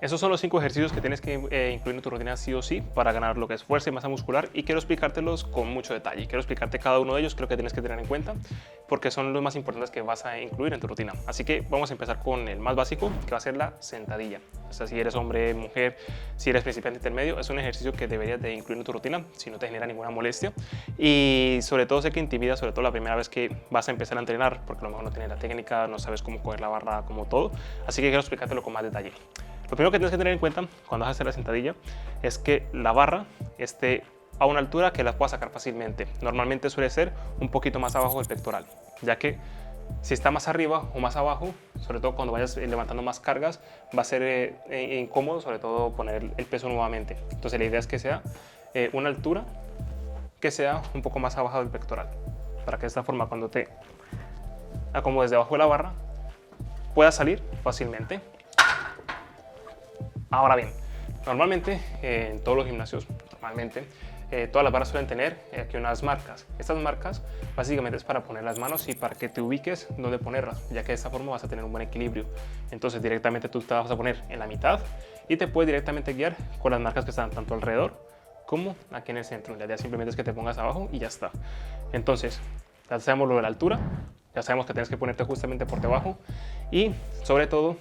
Esos son los 5 ejercicios que tienes que incluir en tu rutina sí o sí para ganar lo que es fuerza y masa muscular, y quiero explicártelos con mucho detalle. Quiero explicarte cada uno de ellos, creo que tienes que tener en cuenta porque son los más importantes que vas a incluir en tu rutina. Así que vamos a empezar con el más básico, que va a ser la sentadilla. O sea, si eres hombre, mujer, si eres principiante, intermedio, es un ejercicio que deberías de incluir en tu rutina si no te genera ninguna molestia, y sobre todo sé que intimida, sobre todo la primera vez que vas a empezar a entrenar, porque a lo mejor no tienes la técnica, no sabes cómo coger la barra, como todo. Así que quiero explicártelo con más detalle. Lo primero que tienes que tener en cuenta cuando vas a hacer la sentadilla es que la barra esté a una altura que la puedas sacar fácilmente. Normalmente suele ser un poquito más abajo del pectoral, ya que si está más arriba o más abajo, sobre todo cuando vayas levantando más cargas, va a ser incómodo, sobre todo poner el peso nuevamente. Entonces la idea es que sea una altura que sea un poco más abajo del pectoral, para que de esta forma cuando te acomodes debajo de la barra puedas salir fácilmente. Ahora bien, normalmente en todos los gimnasios, todas las barras suelen tener aquí unas marcas. Estas marcas básicamente es para poner las manos y para que te ubiques donde ponerlas, ya que de esta forma vas a tener un buen equilibrio. Entonces directamente tú te vas a poner en la mitad y te puedes directamente guiar con las marcas que están tanto alrededor como aquí en el centro. La idea simplemente es que te pongas abajo y ya está. Entonces, ya sabemos lo de la altura, ya sabemos que tienes que ponerte justamente por debajo, y sobre todo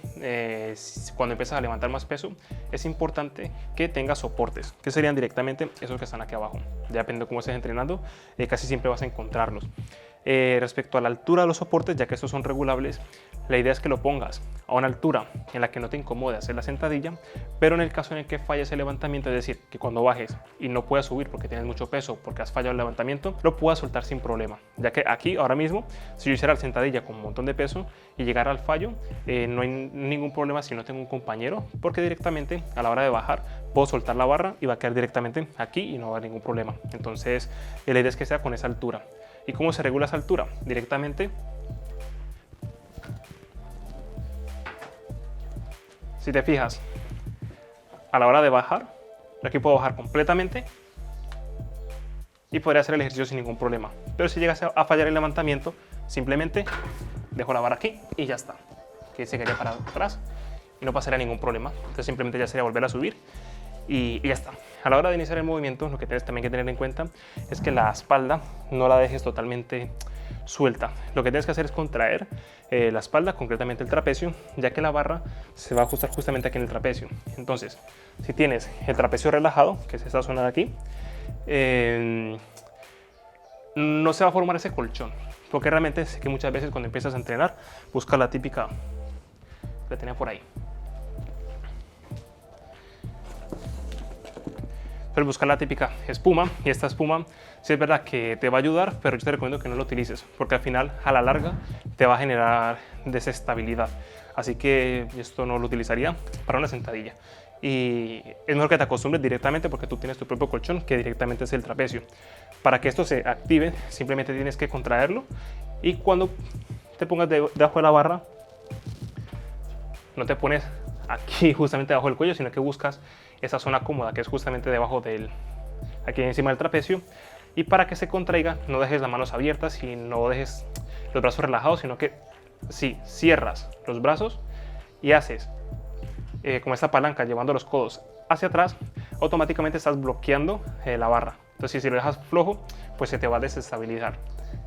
cuando empiezas a levantar más peso es importante que tengas soportes, que serían directamente esos que están aquí abajo. Ya depende de cómo estés entrenando, casi siempre vas a encontrarlos. Respecto a la altura de los soportes, ya que estos son regulables, la idea es que lo pongas a una altura en la que no te incomode hacer la sentadilla, pero en el caso en el que falles el levantamiento, es decir, que cuando bajes y no puedas subir porque tienes mucho peso, porque has fallado el levantamiento, lo puedas soltar sin problema, ya que aquí ahora mismo, si yo hiciera la sentadilla con un montón de peso y llegara al fallo, no hay ningún problema si no tengo un compañero, porque directamente a la hora de bajar puedo soltar la barra y va a quedar directamente aquí y no va a haber ningún problema. Entonces la idea es que sea con esa altura. ¿Y cómo se regula esa altura? Directamente, si te fijas, a la hora de bajar, aquí puedo bajar completamente y podría hacer el ejercicio sin ningún problema. Pero si llegas a fallar el levantamiento, simplemente dejo la barra aquí y ya está. Que se quedaría para atrás y no pasaría ningún problema. Entonces simplemente ya sería volver a subir y ya está. A la hora de iniciar el movimiento, lo que tienes también que tener en cuenta es que la espalda no la dejes totalmente suelta. Lo que tienes que hacer es contraer la espalda, concretamente el trapecio, ya que la barra se va a ajustar justamente aquí en el trapecio. Entonces, si tienes el trapecio relajado, que es esta zona de aquí, no se va a formar ese colchón, porque realmente sé que muchas veces cuando empiezas a entrenar, busca la típica, la tenía por ahí, pero buscar la típica espuma, y esta espuma sí es verdad que te va a ayudar, pero yo te recomiendo que no lo utilices, porque al final a la larga te va a generar desestabilidad. Así que esto no lo utilizaría para una sentadilla, y es mejor que te acostumbres directamente, porque tú tienes tu propio colchón que directamente es el trapecio. Para que esto se active simplemente tienes que contraerlo, y cuando te pongas debajo de la barra no te pones aquí justamente debajo del cuello, sino que buscas esa zona cómoda que es justamente debajo del, aquí encima del trapecio, y para que se contraiga no dejes las manos abiertas y no dejes los brazos relajados, sino que si cierras los brazos y haces como esta palanca llevando los codos hacia atrás, automáticamente estás bloqueando la barra. Entonces si lo dejas flojo, pues se te va a desestabilizar.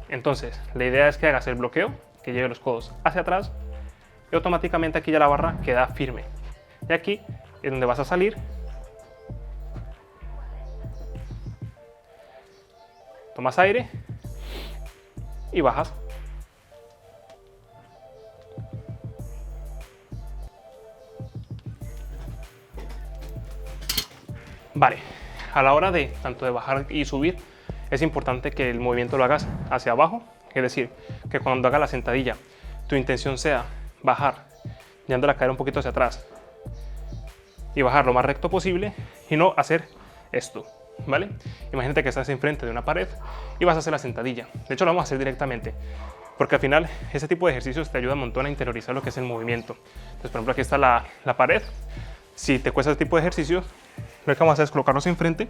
Entonces la idea es que hagas el bloqueo, que lleve los codos hacia atrás, y automáticamente aquí ya la barra queda firme. Y aquí es donde vas a salir. Tomas aire y bajas. Vale, a la hora de tanto de bajar y subir, es importante que el movimiento lo hagas hacia abajo, es decir, que cuando hagas la sentadilla, tu intención sea bajar, llevando la cadera un poquito hacia atrás y bajar lo más recto posible, y no hacer esto, ¿vale? Imagínate que estás enfrente de una pared y vas a hacer la sentadilla. De hecho, lo vamos a hacer directamente, porque al final ese tipo de ejercicios te ayuda un montón a interiorizar lo que es el movimiento. Entonces, por ejemplo, aquí está la pared. Si te cuesta este tipo de ejercicios, lo que vamos a hacer es colocarnos enfrente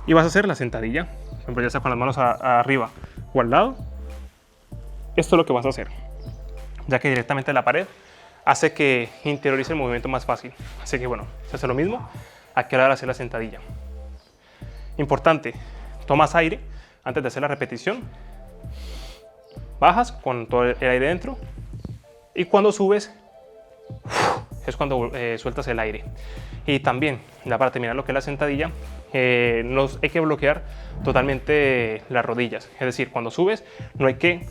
y vas a hacer la sentadilla. Por ejemplo, ya sea con las manos arriba o al lado. Esto es lo que vas a hacer, ya que directamente la pared hace que interiorice el movimiento más fácil. Así que bueno, se hace lo mismo aquí a la hora de hacer la sentadilla. Importante, tomas aire antes de hacer la repetición, bajas con todo el aire dentro y cuando subes es cuando sueltas el aire. Y también, ya para terminar lo que es la sentadilla, hay que bloquear totalmente las rodillas. Es decir, cuando subes no hay que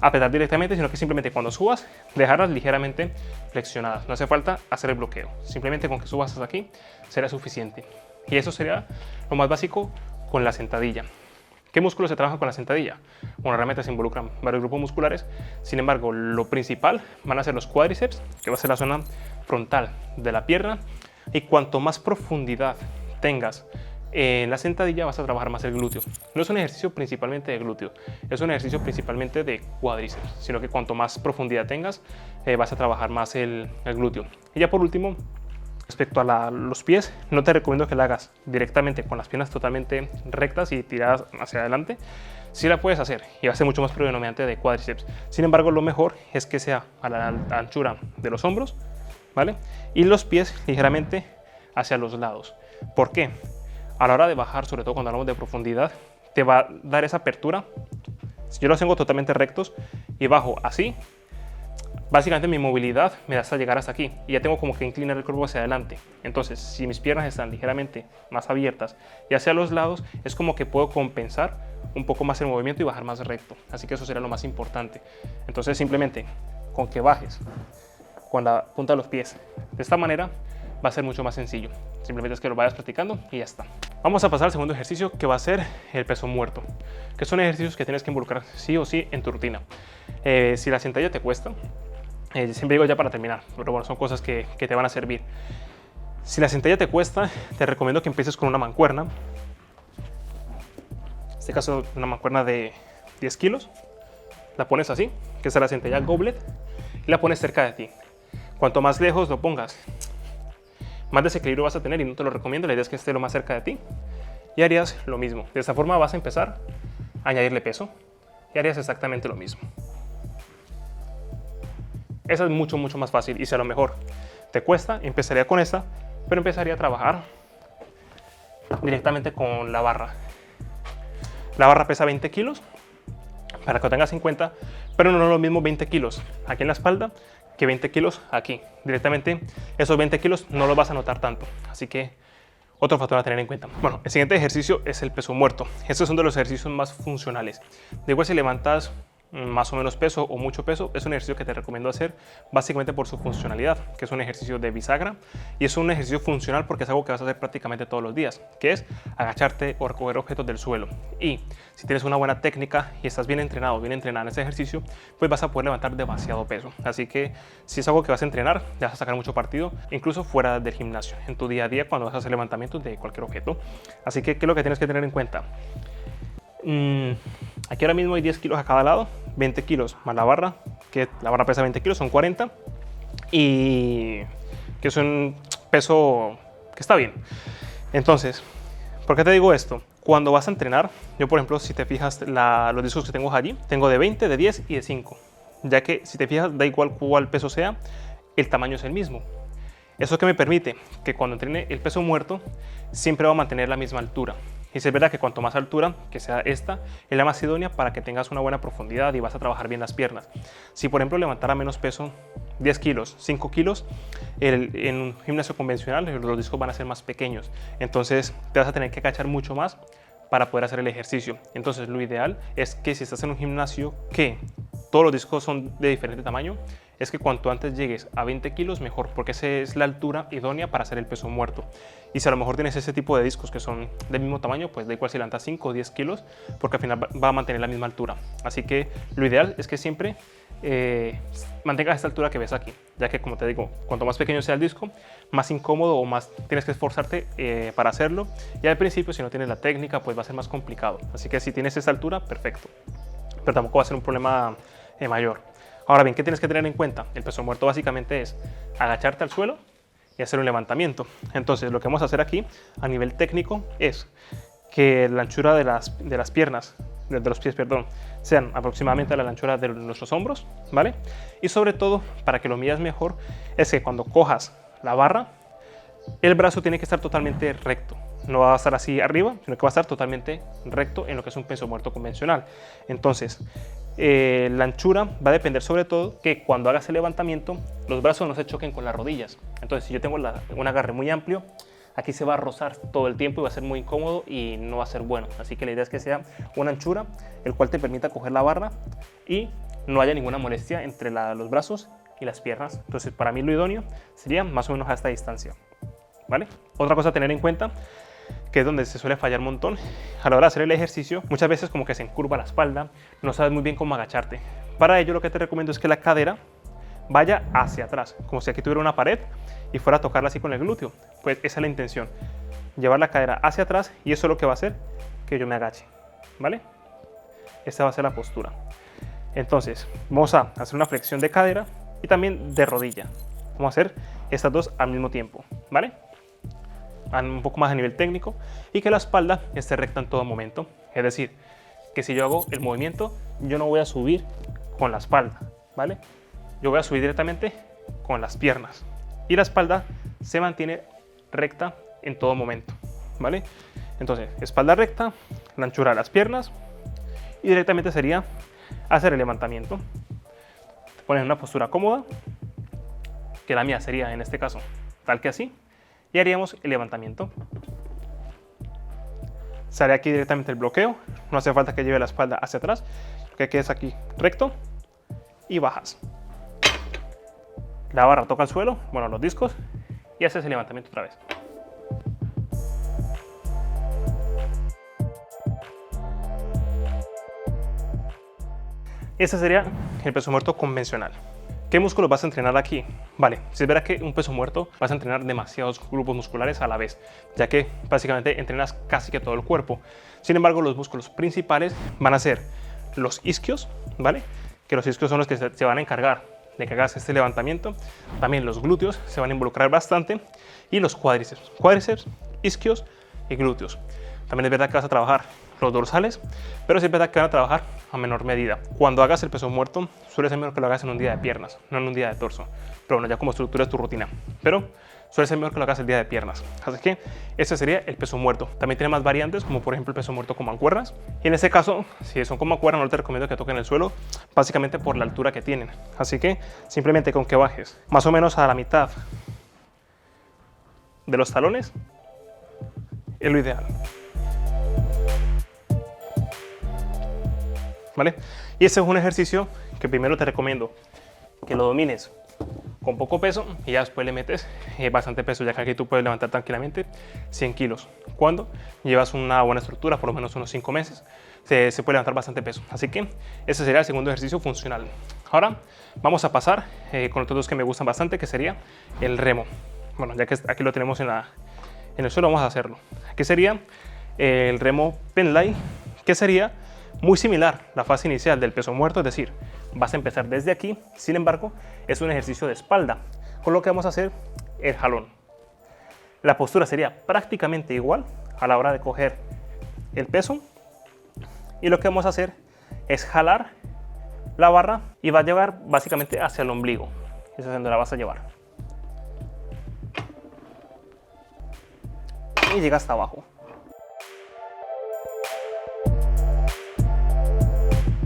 apretar directamente, sino que simplemente cuando subas dejarlas ligeramente flexionadas. No hace falta hacer el bloqueo, simplemente con que subas hasta aquí será suficiente. Y eso sería lo más básico con la sentadilla. ¿Qué músculos se trabajan con la sentadilla? Bueno, realmente se involucran varios grupos musculares. Sin embargo, lo principal van a ser los cuádriceps, que va a ser la zona frontal de la pierna. Y cuanto más profundidad tengas en la sentadilla, vas a trabajar más el glúteo. No es un ejercicio principalmente de glúteo, es un ejercicio principalmente de cuádriceps, sino que cuanto más profundidad tengas, vas a trabajar más el glúteo. Y ya por último, respecto a los pies, no te recomiendo que la hagas directamente con las piernas totalmente rectas y tiradas hacia adelante. Sí la puedes hacer y va a ser mucho más predominante de cuádriceps. Sin embargo, lo mejor es que sea a la anchura de los hombros, ¿vale? Y los pies ligeramente hacia los lados. ¿Por qué? A la hora de bajar, sobre todo cuando hablamos de profundidad, te va a dar esa apertura. Si yo los tengo totalmente rectos y bajo así, básicamente mi movilidad me da hasta llegar hasta aquí y ya tengo como que inclinar el cuerpo hacia adelante. Entonces, si mis piernas están ligeramente más abiertas y hacia los lados, es como que puedo compensar un poco más el movimiento y bajar más recto. Así que eso será lo más importante. Entonces, simplemente con que bajes con la punta de los pies de esta manera, va a ser mucho más sencillo. Simplemente es que lo vayas practicando y ya está. Vamos a pasar al segundo ejercicio, que va a ser el peso muerto, que son ejercicios que tienes que involucrar sí o sí en tu rutina. Si la sentadilla te cuesta, siempre digo ya para terminar, pero bueno, son cosas que te van a servir. Si la sentadilla te cuesta, te recomiendo que empieces con una mancuerna. En este caso, una mancuerna de 10 kilos. La pones así, que es la sentadilla goblet, y la pones cerca de ti. Cuanto más lejos lo pongas, más desequilibrio vas a tener y no te lo recomiendo. La idea es que esté lo más cerca de ti y harías lo mismo. De esta forma vas a empezar a añadirle peso y harías exactamente lo mismo. Esa es mucho más fácil y si a lo mejor te cuesta, empezaría con esta, pero empezaría a trabajar directamente con la barra. La barra pesa 20 kilos, para que lo tengas en cuenta, pero no es lo mismo 20 kilos aquí en la espalda que 20 kilos aquí. Directamente esos 20 kilos no los vas a notar tanto, así que otro factor a tener en cuenta. Bueno, el siguiente ejercicio es el peso muerto. Estos son de los ejercicios más funcionales. De igual si levantas más o menos peso o mucho peso, es un ejercicio que te recomiendo hacer básicamente por su funcionalidad, que es un ejercicio de bisagra y es un ejercicio funcional porque es algo que vas a hacer prácticamente todos los días, que es agacharte o recoger objetos del suelo. Y si tienes una buena técnica y estás bien entrenado, bien entrenada en ese ejercicio, pues vas a poder levantar demasiado peso. Así que si es algo que vas a entrenar, te vas a sacar mucho partido, incluso fuera del gimnasio, en tu día a día cuando vas a hacer levantamientos de cualquier objeto. Así que, ¿qué es lo que tienes que tener en cuenta? Aquí ahora mismo hay 10 kilos a cada lado, 20 kilos más la barra, que la barra pesa 20 kilos, son 40, y que es un peso que está bien. Entonces, ¿por qué te digo esto? Cuando vas a entrenar, yo por ejemplo, si te fijas los discos que tengo allí, tengo de 20, de 10 y de 5, ya que si te fijas, da igual cuál peso sea, el tamaño es el mismo. Eso que me permite que cuando entrene el peso muerto, siempre va a mantener la misma altura. Y es verdad que cuanto más altura, que sea esta, es la más idónea para que tengas una buena profundidad y vas a trabajar bien las piernas. Si por ejemplo levantara menos peso, 10 kilos, 5 kilos, en un gimnasio convencional los discos van a ser más pequeños. Entonces te vas a tener que agachar mucho más para poder hacer el ejercicio. Entonces lo ideal es que si estás en un gimnasio que todos los discos son de diferente tamaño, es que cuanto antes llegues a 20 kilos mejor, porque esa es la altura idónea para hacer el peso muerto. Y si a lo mejor tienes ese tipo de discos que son del mismo tamaño, pues da igual si levantas 5 o 10 kilos, porque al final va a mantener la misma altura. Así que lo ideal es que siempre mantengas esta altura que ves aquí, ya que como te digo, cuanto más pequeño sea el disco, más incómodo o más tienes que esforzarte para hacerlo. Y al principio, si no tienes la técnica, pues va a ser más complicado. Así que si tienes esta altura, perfecto, pero tampoco va a ser un problema mayor. Ahora bien, ¿qué tienes que tener en cuenta? El peso muerto básicamente es agacharte al suelo y hacer un levantamiento. Entonces lo que vamos a hacer aquí a nivel técnico es que la anchura de las piernas de los pies, perdón, sean aproximadamente a la anchura de nuestros hombros, ¿vale? Y sobre todo, para que lo midas mejor, es que cuando cojas la barra, el brazo tiene que estar totalmente recto. No va a estar así arriba, sino que va a estar totalmente recto en lo que es un peso muerto convencional. Entonces, la anchura va a depender sobre todo que cuando hagas el levantamiento, los brazos no se choquen con las rodillas. Entonces, si yo tengo un agarre muy amplio, aquí se va a rozar todo el tiempo y va a ser muy incómodo y no va a ser bueno. Así que la idea es que sea una anchura, el cual te permita coger la barra y no haya ninguna molestia entre los brazos y las piernas. Entonces, para mí lo idóneo sería más o menos a esta distancia, ¿vale? Otra cosa a tener en cuenta, que es donde se suele fallar un montón, a la hora de hacer el ejercicio, muchas veces como que se encurva la espalda, no sabes muy bien cómo agacharte. Para ello lo que te recomiendo es que la cadera vaya hacia atrás, como si aquí tuviera una pared y fuera a tocarla así con el glúteo. Pues esa es la intención, llevar la cadera hacia atrás, y eso es lo que va a hacer que yo me agache, ¿vale? Esta va a ser la postura. Entonces vamos a hacer una flexión de cadera y también de rodilla. Vamos a hacer estas dos al mismo tiempo, ¿vale? Un poco más a nivel técnico, y que la espalda esté recta en todo momento. Es decir, que si yo hago el movimiento, yo no voy a subir con la espalda, ¿vale? Yo voy a subir directamente con las piernas, y la espalda se mantiene recta en todo momento, ¿vale? Entonces, espalda recta, la anchura de las piernas, y directamente sería hacer el levantamiento. Te pones en una postura cómoda, que la mía sería en este caso tal que así, y haríamos el levantamiento. Sale aquí directamente el bloqueo, no hace falta que lleve la espalda hacia atrás, que quedes aquí recto y bajas. La barra toca el suelo, bueno, los discos, y haces el levantamiento otra vez. Ese sería el peso muerto convencional. ¿Qué músculos vas a entrenar aquí? Vale, si es verdad que un peso muerto vas a entrenar demasiados grupos musculares a la vez, ya que básicamente entrenas casi que todo el cuerpo. Sin embargo, los músculos principales van a ser los isquios, ¿vale? Que los isquios son los que se van a encargar de que hagas este levantamiento. También los glúteos se van a involucrar bastante, y los cuádriceps, isquios y glúteos. También es verdad que vas a trabajar los dorsales, pero sí es verdad que van a trabajar a menor medida. Cuando hagas el peso muerto, suele ser mejor que lo hagas en un día de piernas, no en un día de torso. Pero bueno, ya como estructura es tu rutina. Pero suele ser mejor que lo hagas el día de piernas. Así que ese sería el peso muerto. También tiene más variantes, como por ejemplo el peso muerto con mancuernas. Y en este caso, si son con mancuernas, no te recomiendo que toquen el suelo, básicamente por la altura que tienen. Así que simplemente con que bajes más o menos a la mitad de los talones, es lo ideal. ¿Vale? Y este es un ejercicio que primero te recomiendo que lo domines con poco peso, y ya después le metes bastante peso, ya que aquí tú puedes levantar tranquilamente 100 kilos. Cuando llevas una buena estructura, por lo menos unos 5 meses, se puede levantar bastante peso. Así que ese sería el segundo ejercicio funcional. Ahora vamos a pasar con otros dos que me gustan bastante, que sería el remo. Bueno, ya que aquí lo tenemos en el suelo, vamos a hacerlo. Aquí sería el remo Pendlay, que sería muy similar a la fase inicial del peso muerto, es decir, vas a empezar desde aquí. Sin embargo, es un ejercicio de espalda, con lo que vamos a hacer el jalón. La postura sería prácticamente igual a la hora de coger el peso, y lo que vamos a hacer es jalar la barra y va a llevar básicamente hacia el ombligo. Esa es donde la vas a llevar. Y llega hasta abajo.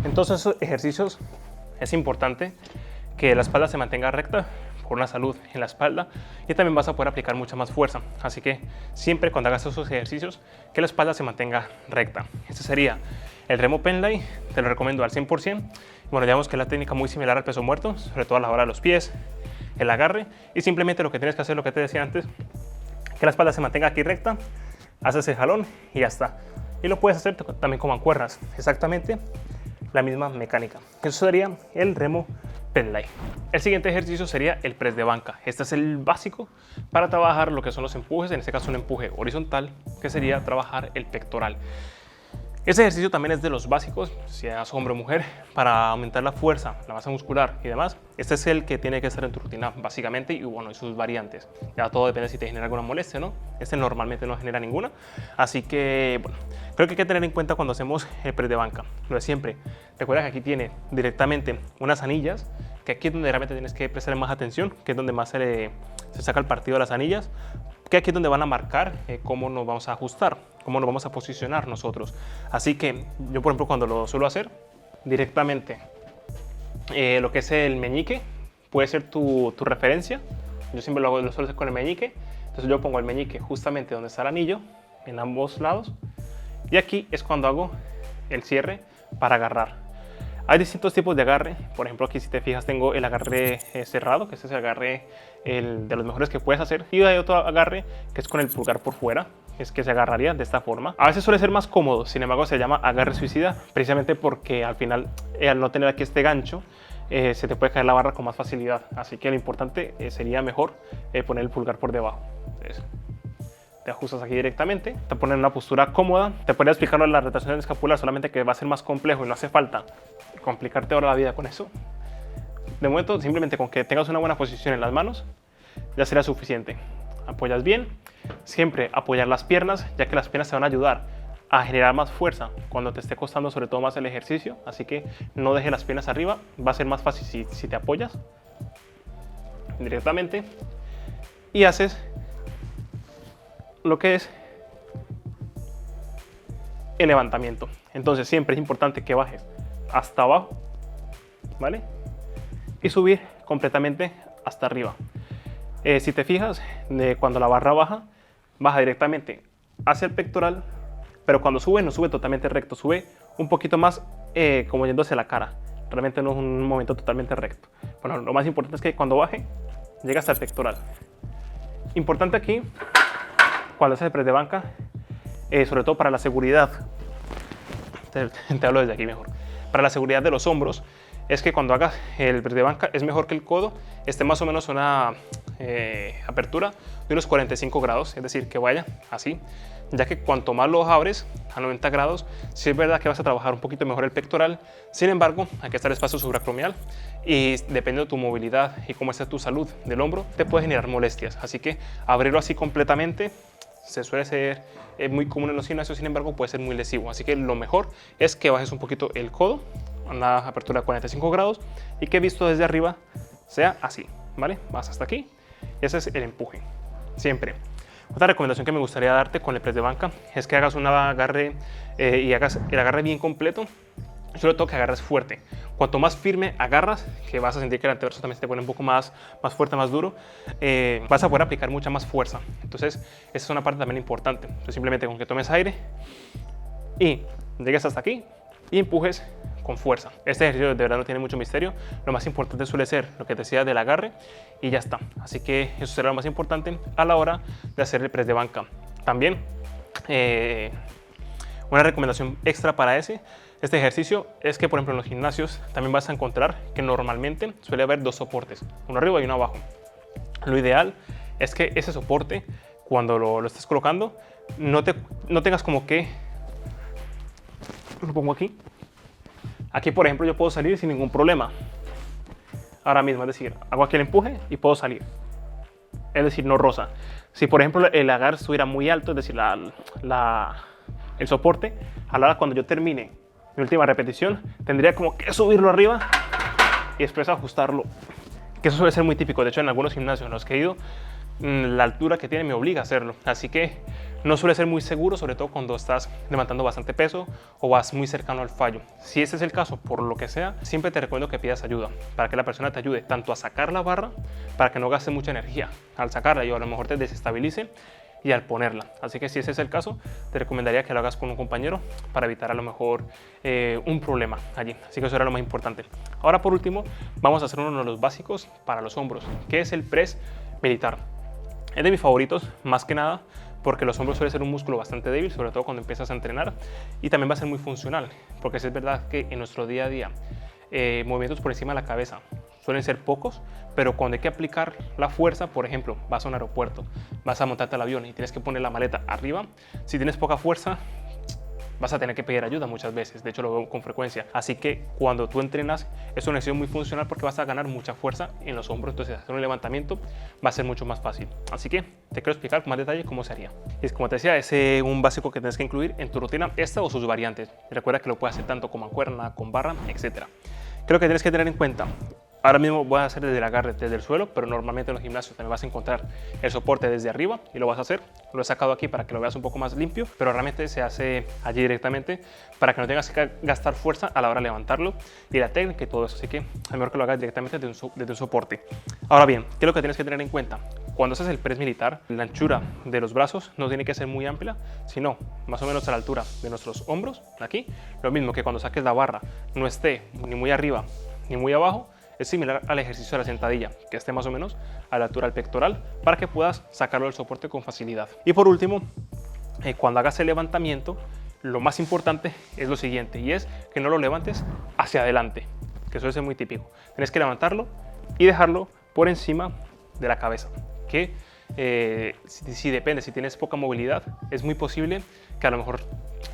En todos esos ejercicios es importante que la espalda se mantenga recta por una salud en la espalda, y también vas a poder aplicar mucha más fuerza. Así que siempre cuando hagas esos ejercicios, que la espalda se mantenga recta. Este sería el remo Pendlay, te lo recomiendo al 100%. Bueno, ya vemos que es la técnica muy similar al peso muerto, sobre todo a la hora de los pies, el agarre, y simplemente lo que tienes que hacer, lo que te decía antes, que la espalda se mantenga aquí recta, haces el jalón y ya está. Y lo puedes hacer también con mancuernas, exactamente la misma mecánica. Eso sería el remo Pendlay. El siguiente ejercicio sería el press de banca. Este es el básico para trabajar lo que son los empujes, en este caso un empuje horizontal, que sería trabajar el pectoral. Este ejercicio también es de los básicos, seas hombre o mujer, para aumentar la fuerza, la masa muscular y demás. Este es el que tiene que estar en tu rutina básicamente y bueno, y sus variantes. Ya todo depende si te genera alguna molestia, ¿no? Este normalmente no genera ninguna. Así que, bueno, creo que hay que tener en cuenta cuando hacemos el press de banca. Lo de siempre. Recuerda que aquí tiene directamente unas anillas, que aquí es donde realmente tienes que prestar más atención, que es donde más se saca el partido de las anillas, que aquí es donde van a marcar cómo nos vamos a ajustar, cómo nos vamos a posicionar nosotros. Así que yo, por ejemplo, cuando lo suelo hacer directamente, lo que es el meñique puede ser tu referencia. Yo siempre lo suelo hacer con el meñique. Entonces yo pongo el meñique justamente donde está el anillo, en ambos lados. Y aquí es cuando hago el cierre para agarrar. Hay distintos tipos de agarre. Por ejemplo, aquí si te fijas tengo el agarre cerrado, que este es el agarre de los mejores que puedes hacer. Y hay otro agarre que es con el pulgar por fuera, es que se agarraría de esta forma. A veces suele ser más cómodo, sin embargo se llama agarre suicida, precisamente porque al final, al no tener aquí este gancho, se te puede caer la barra con más facilidad. Así que lo importante sería mejor poner el pulgar por debajo. Entonces, te ajustas aquí directamente, te pones en una postura cómoda. Te podría explicarlo en la rotación escapular, solamente que va a ser más complejo y no hace falta complicarte ahora la vida con eso. De momento, simplemente con que tengas una buena posición en las manos, ya será suficiente. Apoyas bien, siempre apoyar las piernas, ya que las piernas te van a ayudar a generar más fuerza cuando te esté costando sobre todo más el ejercicio. Así que no dejes las piernas arriba, va a ser más fácil si te apoyas directamente y haces lo que es el levantamiento. Entonces siempre es importante que bajes hasta abajo, ¿vale? Y subir completamente hasta arriba. Si te fijas, cuando la barra baja directamente hacia el pectoral, pero cuando sube no sube totalmente recto, sube un poquito más como yendo hacia la cara. Realmente no es un movimiento totalmente recto. Bueno, lo más importante es que cuando baje, llega hasta el pectoral. Importante aquí, cuando haces el press de banca, sobre todo para la seguridad, te hablo desde aquí mejor, para la seguridad de los hombros, es que cuando hagas el press de banca es mejor que el codo esté más o menos una apertura de unos 45 grados, es decir, que vaya así, ya que cuanto más lo abres a 90 grados, sí es verdad que vas a trabajar un poquito mejor el pectoral. Sin embargo, aquí está el espacio supracromial y dependiendo de tu movilidad y cómo esté tu salud del hombro, te puede generar molestias. Así que abrirlo así completamente se suele ser muy común en los gimnasios, sin embargo puede ser muy lesivo. Así que lo mejor es que bajes un poquito el codo, una apertura de 45 grados y que visto desde arriba sea así, ¿vale? Vas hasta aquí y ese es el empuje, siempre. Otra recomendación que me gustaría darte con el press de banca es que hagas un agarre y hagas el agarre bien completo, sobre todo que agarres fuerte. Cuanto más firme agarras, que vas a sentir que el antebrazo también se te pone un poco más fuerte, más duro, vas a poder aplicar mucha más fuerza. Entonces, esa es una parte también importante. Entonces, simplemente con que tomes aire y llegues hasta aquí y empujes con fuerza. Este ejercicio de verdad no tiene mucho misterio. Lo más importante suele ser lo que te decía del agarre y ya está. Así que eso será lo más importante a la hora de hacer el press de banca. También una recomendación extra para este ejercicio es que, por ejemplo, en los gimnasios también vas a encontrar que normalmente suele haber dos soportes, uno arriba y uno abajo. Lo ideal es que ese soporte, cuando lo estés colocando, no tengas como que, lo pongo aquí. Aquí, por ejemplo, yo puedo salir sin ningún problema. Ahora mismo, es decir, hago aquí el empuje y puedo salir. Es decir, no roza. Si, por ejemplo, el agarre estuviera muy alto, es decir, el soporte, a la hora cuando yo termine mi última repetición, tendría como que subirlo arriba y después ajustarlo. Que eso suele ser muy típico. De hecho, en algunos gimnasios en los que he ido, la altura que tiene me obliga a hacerlo. Así que no suele ser muy seguro, sobre todo cuando estás levantando bastante peso o vas muy cercano al fallo. Si ese es el caso, por lo que sea, siempre te recomiendo que pidas ayuda para que la persona te ayude tanto a sacar la barra, para que no gastes mucha energía al sacarla y a lo mejor te desestabilice, y al ponerla. Así que si ese es el caso, te recomendaría que lo hagas con un compañero para evitar a lo mejor un problema allí. Así que eso era lo más importante. Ahora, por último, vamos a hacer uno de los básicos para los hombros, que es el press militar. Es de mis favoritos, más que nada porque los hombros suele ser un músculo bastante débil, sobre todo cuando empiezas a entrenar, y también va a ser muy funcional, porque es verdad que en nuestro día a día movimientos por encima de la cabeza suelen ser pocos, pero cuando hay que aplicar la fuerza, por ejemplo, vas a un aeropuerto, vas a montarte al avión y tienes que poner la maleta arriba, si tienes poca fuerza, vas a tener que pedir ayuda muchas veces, de hecho lo veo con frecuencia. Así que cuando tú entrenas es un ejercicio muy funcional porque vas a ganar mucha fuerza en los hombros, entonces hacer un levantamiento va a ser mucho más fácil. Así que te quiero explicar con más detalle cómo se haría. Y es como te decía, es un básico que tienes que incluir en tu rutina, esta o sus variantes. Recuerda que lo puedes hacer tanto con mancuerna, con barra, etc. Creo que tienes que tener en cuenta. Ahora mismo voy a hacer desde el agarre, desde el suelo, pero normalmente en los gimnasios también vas a encontrar el soporte desde arriba y lo vas a hacer. Lo he sacado aquí para que lo veas un poco más limpio, pero realmente se hace allí directamente para que no tengas que gastar fuerza a la hora de levantarlo y la técnica y todo eso. Así que es mejor que lo hagas directamente desde un soporte. Ahora bien, ¿qué es lo que tienes que tener en cuenta? Cuando haces el press militar, la anchura de los brazos no tiene que ser muy amplia, sino más o menos a la altura de nuestros hombros, aquí. Lo mismo que cuando saques la barra, no esté ni muy arriba ni muy abajo. Es similar al ejercicio de la sentadilla, que esté más o menos a la altura del pectoral para que puedas sacarlo del soporte con facilidad. Y por último, cuando hagas el levantamiento, lo más importante es lo siguiente, y es que no lo levantes hacia adelante, que eso es muy típico. Tienes que levantarlo y dejarlo por encima de la cabeza, que si depende, si tienes poca movilidad, es muy posible que a lo mejor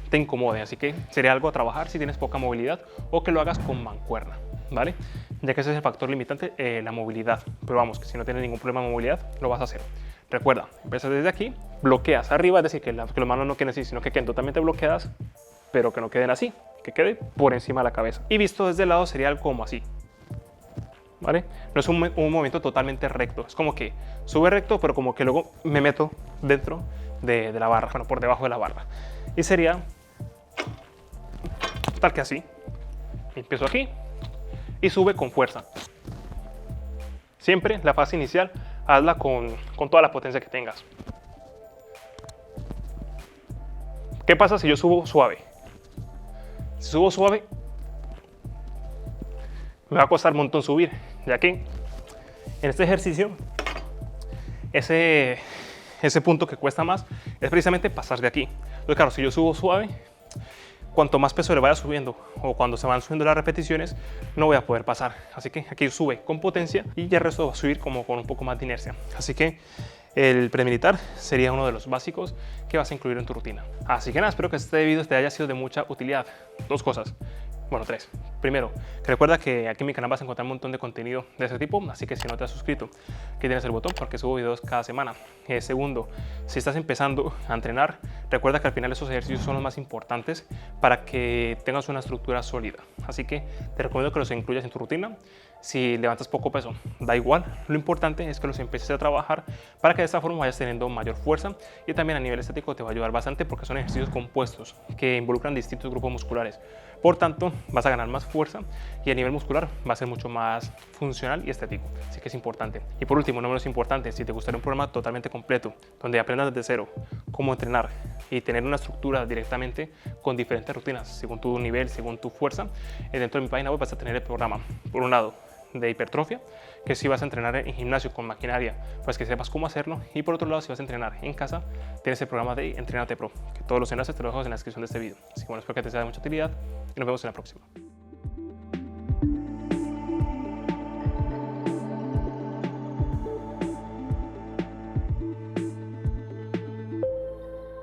te incomode, así que sería algo a trabajar si tienes poca movilidad o que lo hagas con mancuerna, ¿vale? Ya que ese es el factor limitante, la movilidad, pero vamos, que si no tienes ningún problema de movilidad, lo vas a hacer. Recuerda, empiezas desde aquí, bloqueas arriba, es decir, que las manos no queden así, sino que queden totalmente bloqueadas, pero que no queden así, que quede por encima de la cabeza. Y visto desde el lado sería algo como así, ¿vale? No es un movimiento totalmente recto, es como que sube recto, pero como que luego me meto dentro de la barra, bueno, por debajo de la barra. Y sería tal que así. Empiezo aquí y sube con fuerza. Siempre la fase inicial, hazla con toda la potencia que tengas. ¿Qué pasa si yo subo suave? Si subo suave, me va a costar un montón subir, ya que en este ejercicio, ese punto que cuesta más es precisamente pasar de aquí. Entonces, claro, si yo subo suave, cuanto más peso le vaya subiendo o cuando se van subiendo las repeticiones, no voy a poder pasar. Así que aquí sube con potencia y ya el resto va a subir como con un poco más de inercia. Así que el premilitar sería uno de los básicos que vas a incluir en tu rutina. Así que nada, espero que este video te haya sido de mucha utilidad. Dos cosas. Bueno, tres. Primero, que recuerda que aquí en mi canal vas a encontrar un montón de contenido de ese tipo, así que si no te has suscrito, aquí tienes el botón porque subo videos cada semana. Segundo, si estás empezando a entrenar, recuerda que al final esos ejercicios son los más importantes para que tengas una estructura sólida. Así que te recomiendo que los incluyas en tu rutina. Si levantas poco peso, da igual. Lo importante es que los empieces a trabajar para que de esta forma vayas teniendo mayor fuerza y también a nivel estético te va a ayudar bastante porque son ejercicios compuestos que involucran distintos grupos musculares. Por tanto, vas a ganar más fuerza y a nivel muscular va a ser mucho más funcional y estético. Así que es importante. Y por último, no menos importante, si te gustaría un programa totalmente completo donde aprendas desde cero cómo entrenar y tener una estructura directamente con diferentes rutinas según tu nivel, según tu fuerza, dentro de mi página web vas a tener el programa, por un lado, de hipertrofia, que si vas a entrenar en gimnasio con maquinaria, pues que sepas cómo hacerlo, y por otro lado, si vas a entrenar en casa, tienes el programa de Entrénate Pro, que todos los enlaces te los dejo en la descripción de este video. Así que bueno, espero que te sea de mucha utilidad y nos vemos en la próxima.